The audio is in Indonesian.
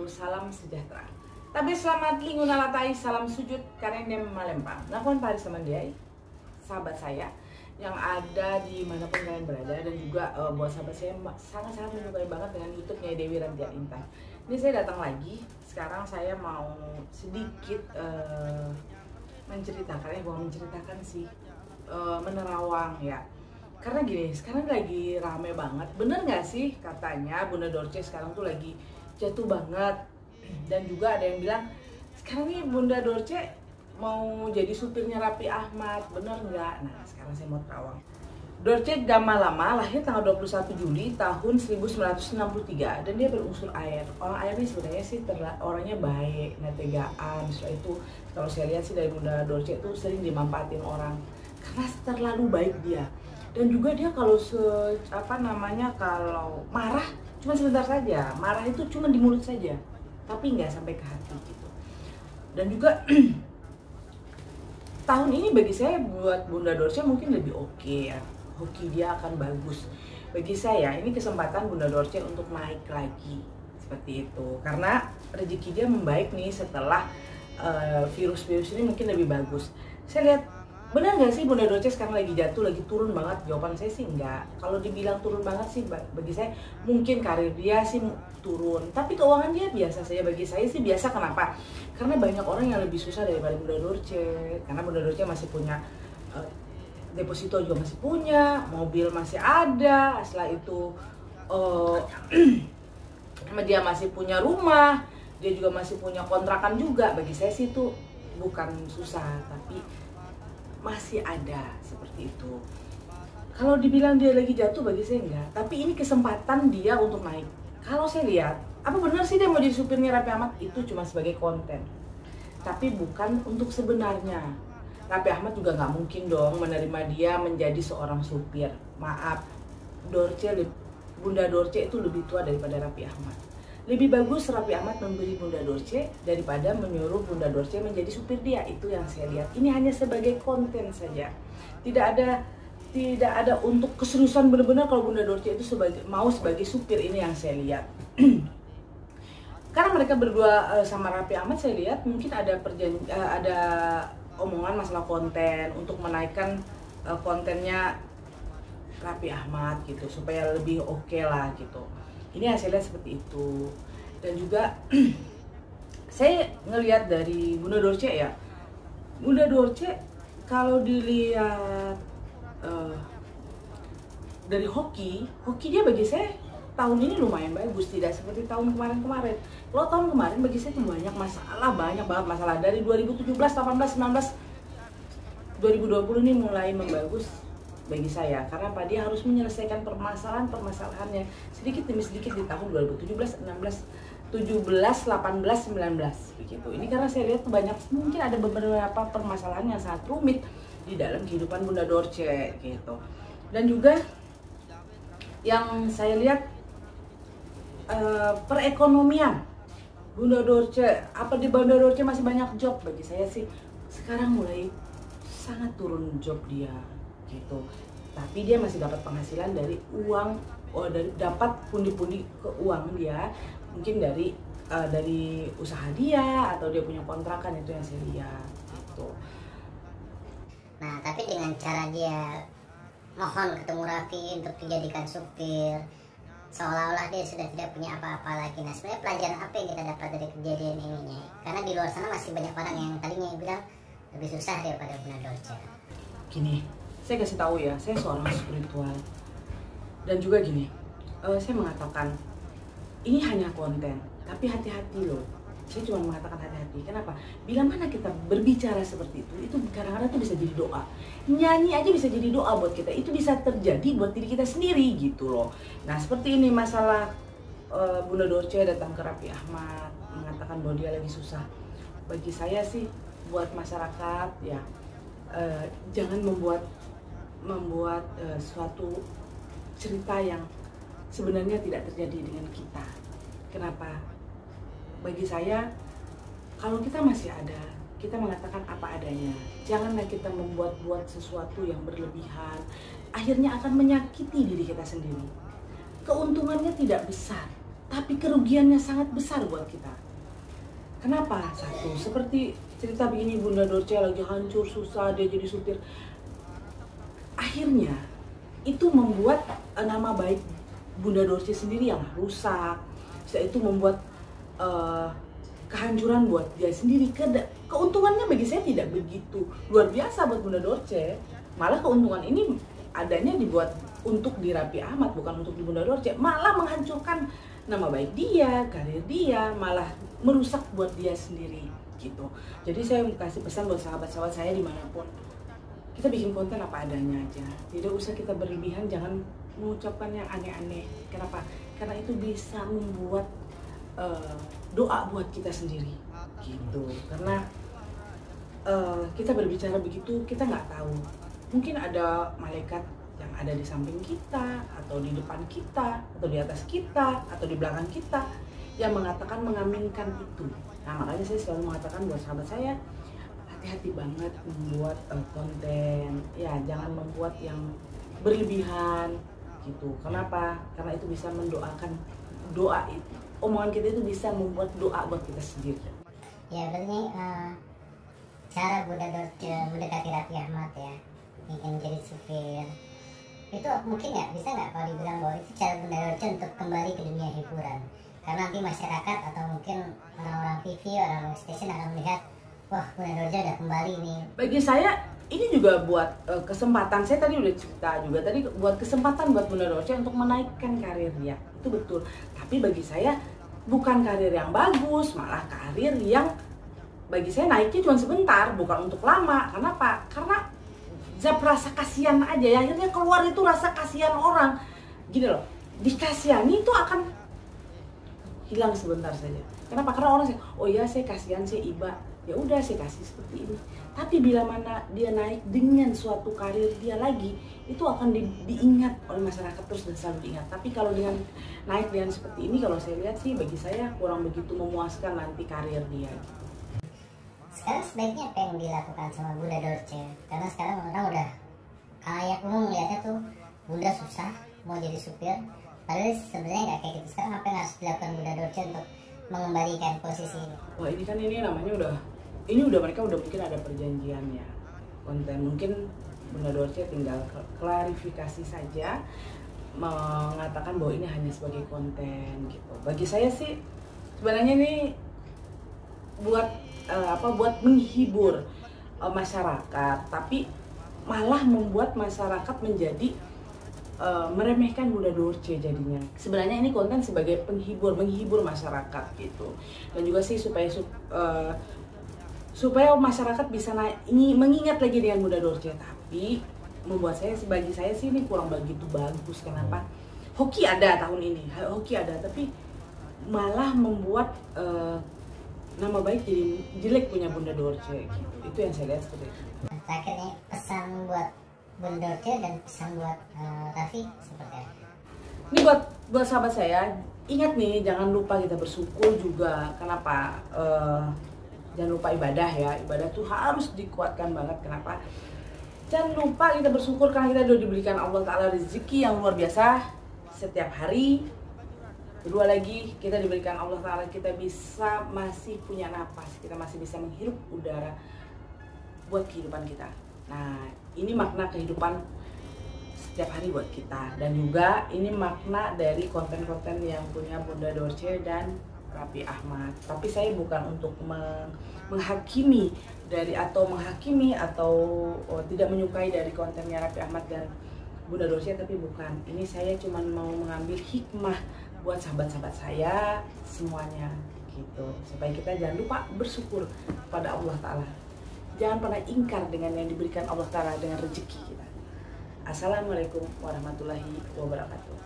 salam sejahtera. Tapi selamat lingkungan latai, salam sujud karena ini melempang. Nakon Paris Samandiai, sahabat saya yang ada di manapun kalian berada, dan juga buat sahabat saya sangat-sangat menyukai banget dengan YouTube-nya Dewi Rantia Intan. Ini saya datang lagi. Sekarang saya mau sedikit menceritakan, bukan menceritakan sih, menerawang ya. Karena gini, sekarang lagi rame banget. Bener nggak sih katanya Bunda Dorce sekarang tuh lagi jatuh banget. Dan juga ada yang bilang sekarang nih Bunda Dorce mau jadi supirnya Raffi Ahmad. Bener nggak? Nah sekarang saya mau terawang. Dorce Gamalama lahir tanggal 21 Juli tahun 1963 dan dia berunsur air. Orang air ini sebenarnya sih orangnya baik, tegaan. Setelah itu kalau saya lihat sih dari Bunda Dorce itu sering dimanfaatin orang karena terlalu baik dia. Dan juga dia kalau kalau marah cuma sebentar saja. Marah itu cuma di mulut saja, tapi nggak sampai ke hati gitu. Dan juga tahun ini bagi saya buat Bunda Dorce mungkin lebih oke ya. Hoki dia akan bagus. Bagi saya ini kesempatan Bunda Dorce untuk naik lagi seperti itu. Karena rezeki dia membaik nih setelah virus-virus ini mungkin lebih bagus. Saya lihat benar nggak sih Bunda Dorce sekarang lagi jatuh, lagi turun banget? Jawaban saya sih enggak. Kalau dibilang turun banget sih bagi saya mungkin karir dia sih turun, tapi keuangan dia biasa saja. Bagi saya sih biasa. Kenapa? Karena banyak orang yang lebih susah daripada Bunda Dorce. Karena Bunda Dorce masih punya deposito, juga masih punya, mobil masih ada. Setelah itu dia masih punya rumah, dia juga masih punya kontrakan juga. Bagi saya sih itu bukan susah, tapi masih ada seperti itu. Kalau dibilang dia lagi jatuh, bagi saya enggak. Tapi ini kesempatan dia untuk naik. Kalau saya lihat, apa benar sih dia mau jadi supirnya Raffi Ahmad? Itu cuma sebagai konten, tapi bukan untuk sebenarnya. Raffi Ahmad juga nggak mungkin dong menerima dia menjadi seorang supir. Maaf, Bunda Dorce itu lebih tua daripada Raffi Ahmad. Lebih bagus Raffi Ahmad memberi Bunda Dorce daripada menyuruh Bunda Dorce menjadi supir dia. Itu yang saya lihat. Ini hanya sebagai konten saja. Tidak ada untuk keseriusan benar-benar kalau Bunda Dorce itu mau sebagai supir. Ini yang saya lihat. Karena mereka berdua sama Raffi Ahmad, saya lihat mungkin ada ada omongan masalah konten untuk menaikkan kontennya Raffi Ahmad gitu, supaya lebih oke lah gitu. Ini yang saya lihat seperti itu. Dan juga saya ngelihat dari Bunda Dorce ya, Bunda Dorce kalau dilihat dari hoki dia bagi saya tahun ini lumayan bagus, tidak seperti tahun kemarin-kemarin. Kalau tahun kemarin bagi saya itu banyak banget masalah. Dari 2017, 18, 19, 2020 ini mulai membagus bagi saya. Karena apa? Dia harus menyelesaikan permasalahannya sedikit demi sedikit di tahun 2017, 16, 17, 18, 19 begitu. Ini karena saya lihat mungkin ada beberapa permasalahan yang sangat rumit di dalam kehidupan Bunda Dorce gitu. Dan juga yang saya lihat perekonomian Bunda Dorce, di Bunda Dorce masih banyak job. Bagi saya sih sekarang mulai sangat turun job dia gitu. Tapi dia masih dapat penghasilan dari uang, dapat pundi-pundi ke uang dia, mungkin dari usaha dia atau dia punya kontrakan. Itu yang saya lihat gitu. Nah, tapi dengan cara dia mohon ketemu Raffi untuk dijadikan supir, seolah-olah dia sudah tidak punya apa-apa lagi. Nah, sebenarnya pelajaran apa yang kita dapat dari kejadian ini, Nyai? Karena di luar sana masih banyak orang yang tadinya bilang lebih susah daripada Bunda Dorce. Gini, saya kasih tahu ya, saya seorang spiritual. Dan juga gini, saya mengatakan ini hanya konten, tapi hati-hati loh. Saya cuma mengatakan hati-hati. Kenapa? Bila mana kita berbicara seperti itu kadang-kadang tuh bisa jadi doa. Nyanyi aja bisa jadi doa buat kita. Itu bisa terjadi buat diri kita sendiri gitu loh. Nah seperti ini masalah Bunda Dorce datang ke Raffi Ahmad mengatakan bahwa dia lagi susah. Bagi saya sih buat masyarakat ya, jangan membuat suatu cerita yang sebenarnya tidak terjadi dengan kita. Kenapa? Bagi saya, kalau kita masih ada, kita mengatakan apa adanya. Janganlah kita membuat sesuatu yang berlebihan. Akhirnya akan menyakiti diri kita sendiri. Keuntungannya tidak besar, tapi kerugiannya sangat besar buat kita. Kenapa? Satu, seperti cerita begini, Bunda Dorce lagi hancur, susah, dia jadi supir. Akhirnya itu membuat nama baik Bunda Dorce sendiri yang rusak. Setelah itu membuat kehancuran buat dia sendiri. Keuntungannya bagi saya tidak begitu luar biasa buat Bunda Dorce. Malah keuntungan ini adanya dibuat untuk di Raffi Ahmad, bukan untuk di Bunda Dorce. Malah menghancurkan nama baik dia, karir dia, malah merusak buat dia sendiri gitu. Jadi saya kasih pesan buat sahabat-sahabat saya dimanapun, kita bikin konten apa adanya aja, tidak usah kita berlebihan, jangan mengucapkan yang aneh-aneh. Kenapa? Karena itu bisa membuat doa buat kita sendiri gitu. Karena kita berbicara begitu, kita nggak tahu, mungkin ada malaikat yang ada di samping kita, atau di depan kita, atau di atas kita, atau di belakang kita, yang mengatakan, mengaminkan itu. Nah, makanya saya selalu mengatakan buat sahabat saya, hati-hati banget membuat konten, ya jangan membuat yang berlebihan gitu. Kenapa? Karena itu bisa mendoakan, doa itu, omongan kita itu bisa membuat doa buat kita sendiri. Ya berarti cara Bunda Dorce mendekati Raffi Ahmad ya, ingin jadi supir, itu mungkin ya bisa nggak kalau dibilang bahwa itu cara Bunda Dorce untuk kembali ke dunia hiburan? Karena nanti masyarakat atau mungkin orang-orang TV, orang-orang station akan melihat, wah Bunda Dorce udah kembali nih. Bagi saya ini juga buat kesempatan, saya tadi udah cerita juga tadi, buat kesempatan buat Bunda Dorce untuk menaikkan karir dia, itu betul. Tapi bagi saya bukan karir yang bagus, malah karir yang bagi saya naiknya cuma sebentar, bukan untuk lama. Kenapa? Karena zap rasa kasihan aja ya, akhirnya keluar itu rasa kasihan orang. Gini loh, dikasihani itu akan hilang sebentar saja. Kenapa? Karena orang sih, oh ya saya kasihan, saya iba, ya udah saya kasih seperti ini. Tapi bila mana dia naik dengan suatu karir dia lagi, itu akan diingat oleh masyarakat terus dan selalu diingat. Tapi kalau dengan naik dengan seperti ini, kalau saya lihat sih bagi saya kurang begitu memuaskan nanti karir dia. Sekarang sebaiknya apa yang dilakukan sama Bunda Dorce? Karena sekarang orang udah kayak umum melihatnya tuh Bunda susah mau jadi supir, padahal sebenarnya nggak kayak gitu. Sekarang apa yang harus dilakukan Bunda Dorce untuk mengembalikan posisi ini? Wah, ini kan ini namanya udah mereka udah mungkin ada perjanjian ya konten. Mungkin Bunda Dorce tinggal klarifikasi saja, mengatakan bahwa ini hanya sebagai konten gitu. Bagi saya sih sebenarnya ini buat menghibur masyarakat, tapi malah membuat masyarakat menjadi meremehkan Bunda Dorce jadinya. Sebenarnya ini konten sebagai menghibur masyarakat gitu. Dan juga sih supaya masyarakat bisa mengingat lagi dengan Bunda Dorce. Tapi membuat bagi saya sih ini kurang begitu bagus. Kenapa? Hoki ada tahun ini, hoki ada, tapi malah membuat nama baik jadi jelek punya Bunda Dorce gitu. Itu yang saya lihat seperti itu. Terakhir nih, pesan buat Bunda Dorce dan pesan buat Raffi seperti apa? Ini buat sahabat saya, ingat nih, jangan lupa kita bersyukur juga. Kenapa? Jangan lupa ibadah ya, ibadah tuh harus dikuatkan banget. Kenapa? Jangan lupa kita bersyukur karena kita sudah diberikan Allah Ta'ala rezeki yang luar biasa setiap hari. Kedua lagi, kita diberikan Allah Ta'ala, kita masih punya napas, kita masih bisa menghirup udara buat kehidupan kita. Nah, ini makna kehidupan setiap hari buat kita. Dan juga ini makna dari konten-konten yang punya Bunda Dorce dan Raffi Ahmad. Tapi saya bukan untuk menghakimi atau tidak menyukai dari kontennya Raffi Ahmad dan Bunda Dorce, tapi bukan. Ini saya cuma mau mengambil hikmah buat sahabat-sahabat saya semuanya gitu, supaya kita jangan lupa bersyukur pada Allah Ta'ala, jangan pernah ingkar dengan yang diberikan Allah Ta'ala dengan rezeki kita. Assalamualaikum warahmatullahi wabarakatuh.